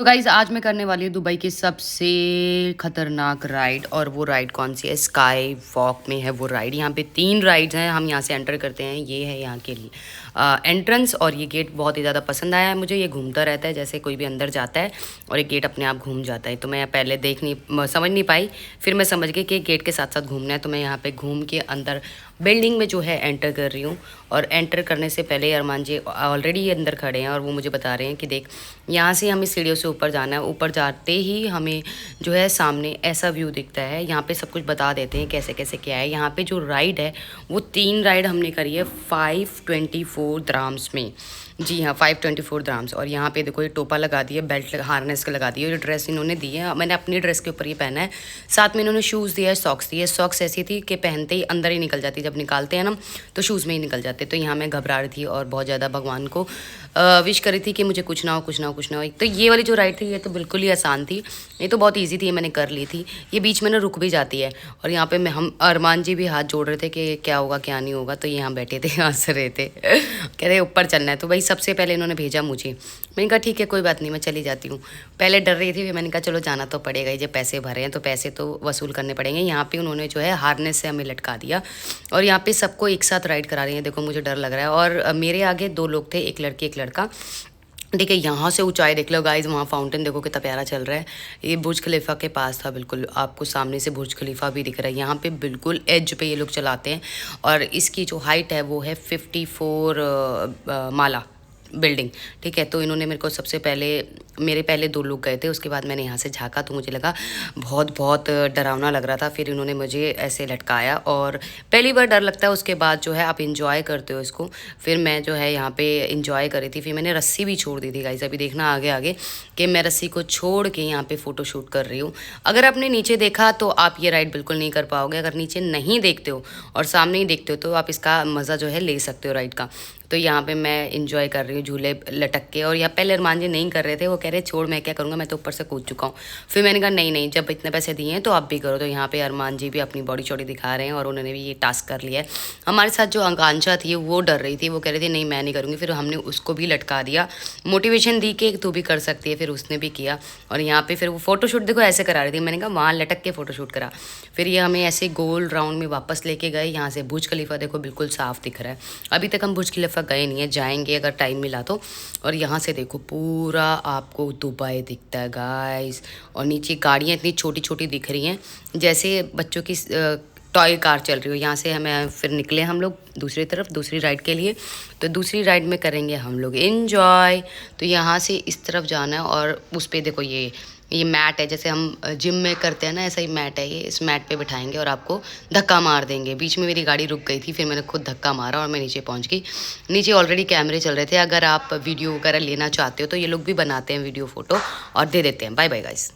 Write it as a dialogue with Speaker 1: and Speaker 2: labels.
Speaker 1: तो गाइज़ आज मैं करने वाली हूँ दुबई की सबसे ख़तरनाक राइड। और वो राइड कौन सी है? स्काई वॉक में है वो राइड। यहाँ पे 3 राइड्स हैं। हम यहाँ से एंटर करते हैं। ये है यहाँ के लिए एंट्रेंस। और ये गेट बहुत ही ज़्यादा पसंद आया है मुझे। ये घूमता रहता है जैसे कोई भी अंदर जाता है और ये गेट अपने आप घूम जाता है। तो मैं पहले समझ नहीं पाई, फिर मैं समझ गई कि गेट के साथ साथ घूमना है। तो मैं यहाँ पे घूम के अंदर बिल्डिंग में जो है एंटर कर रही हूँ। और एंटर करने से पहले अरमान जी ऑलरेडी अंदर खड़े हैं और वो मुझे बता रहे हैं कि देख, यहाँ से हमें सीढ़ियों से ऊपर जाना है। ऊपर जाते ही हमें जो है सामने ऐसा व्यू दिखता है। यहाँ पे सब कुछ बता देते हैं कैसे कैसे क्या है। यहाँ पे जो राइड है वो 3 राइड हमने करी है 524 द्राम्स में। जी हाँ, 524 द्राम्स। और यहाँ पे देखो ये टोपा लगा दिया, बेल्ट हार्नेस का लगा दिया। ये ड्रेस इन्होंने दी है, मैंने अपनी ड्रेस के ऊपर ये पहना है। साथ में इन्होंने शूज़ दिया है, सॉक्स दिए। सॉक्स ऐसी थी कि पहनते ही अंदर ही निकल जाती, जब निकालते हैं ना तो शूज़ में ही निकल जाते। तो यहाँ मैं घबरा रही थी और बहुत ज़्यादा भगवान को विश करी थी कि मुझे कुछ ना हो, कुछ ना हो, कुछ ना हो। तो ये वाली जो राइड थी ये तो बिल्कुल ही आसान थी, ये तो बहुत ईजी थी, ये मैंने कर ली थी। ये बीच में ना रुक भी जाती है। और यहाँ पे हम अरमान जी भी हाथ जोड़ रहे थे कि क्या होगा क्या नहीं होगा। तो यहाँ बैठे थे, हंस रहे थे, कह रहे ऊपर चलना है। तो भाई सबसे पहले इन्होंने भेजा मुझे। मैंने कहा ठीक है कोई बात नहीं, मैं चली जाती हूँ। पहले डर रही थी, फिर मैंने कहा चलो जाना तो पड़ेगा ही, जब पैसे भरे हैं तो पैसे तो वसूल करने पड़ेंगे। यहाँ पे उन्होंने जो है हार्नेस से हमें लटका दिया और यहाँ पे सबको एक साथ राइड करा रही है। देखो मुझे डर लग रहा है। और मेरे आगे 2 लोग थे, एक लड़की एक लड़का। देखिए यहाँ से ऊंचाई देख लो गाइज, वहाँ फाउंटेन देखो कितना प्यारा चल रहा है। ये बुर्ज खलीफा के पास था बिल्कुल, आपको सामने से बुर्ज खलीफा भी दिख रहा है। यहाँ पे बिल्कुल एज पे ये लोग चलाते हैं। और इसकी जो हाइट है वो है 54 माला बिल्डिंग। ठीक है, तो इन्होंने मेरे को सबसे पहले, मेरे पहले 2 लोग गए थे, उसके बाद मैंने यहाँ से झाँका तो मुझे लगा बहुत बहुत डरावना लग रहा था। फिर इन्होंने मुझे ऐसे लटकाया और पहली बार डर लगता है, उसके बाद जो है आप इंजॉय करते हो इसको। फिर मैं जो है यहाँ पे इंजॉय करी थी। फिर मैंने रस्सी भी छोड़ दी थी गाइस, अभी देखना आगे आगे कि मैं रस्सी को छोड़ के यहाँ पे फ़ोटो शूट कर रही हूँ। अगर आपने नीचे देखा तो आप ये राइड बिल्कुल नहीं कर पाओगे। अगर नीचे नहीं देखते हो और सामने ही देखते हो तो आप इसका मज़ा जो है ले सकते हो राइड का। तो यहाँ पे मैं इंजॉय कर रही हूँ झूले लटक के। और यहाँ पहले अरमान जी नहीं कर रहे थे, वो कह रहे छोड़ मैं क्या करूँगा, मैं तो ऊपर से कूद चुका हूँ। फिर मैंने कहा नहीं नहीं, जब इतने पैसे दिए हैं तो आप भी करो। तो यहाँ पे अरमान जी भी अपनी बॉडी चौड़ी दिखा रहे हैं और उन्होंने भी ये टास्क कर लिया है। हमारे साथ जो आकांक्षा थी वो डर रही थी, वो कह रही थी नहीं मैं नहीं करूँगी। फिर हमने उसको भी लटका दिया, मोटिवेशन दी कि तू भी कर सकती है। फिर उसने भी किया। और यहाँ पे फिर वो फ़ोटोशूट देखो ऐसे करा रही थी, मैंने कहा वहाँ लटक के फ़ोटोशूट करा। फिर ये हमें ऐसे गोल राउंड में वापस लेके गए। यहाँ से बुर्ज खलीफा देखो बिल्कुल साफ़ दिख रहा है। अभी तक हम बुर्ज खलीफा गए नहीं है, जाएंगे अगर टाइम मिला तो। और यहाँ से देखो पूरा आपको दुबई दिखता है गाइस। और नीचे गाड़ियाँ इतनी छोटी छोटी दिख रही हैं जैसे बच्चों की टॉय कार चल रही हो। यहाँ से हमें फिर निकले हम लोग दूसरी तरफ, दूसरी राइड के लिए। तो दूसरी राइड में करेंगे हम लोग एंजॉय। तो यहाँ से इस तरफ जाना है और उस पर देखो ये मैट है, जैसे हम जिम में करते हैं ना, ऐसा ही मैट है ये। इस मैट पे बिठाएंगे और आपको धक्का मार देंगे। बीच में मेरी गाड़ी रुक गई थी, फिर मैंने खुद धक्का मारा और मैं नीचे पहुंच गई। नीचे ऑलरेडी कैमरे चल रहे थे। अगर आप वीडियो वगैरह लेना चाहते हो तो ये लोग भी बनाते हैं वीडियो फ़ोटो और दे देते हैं। Bye bye guys.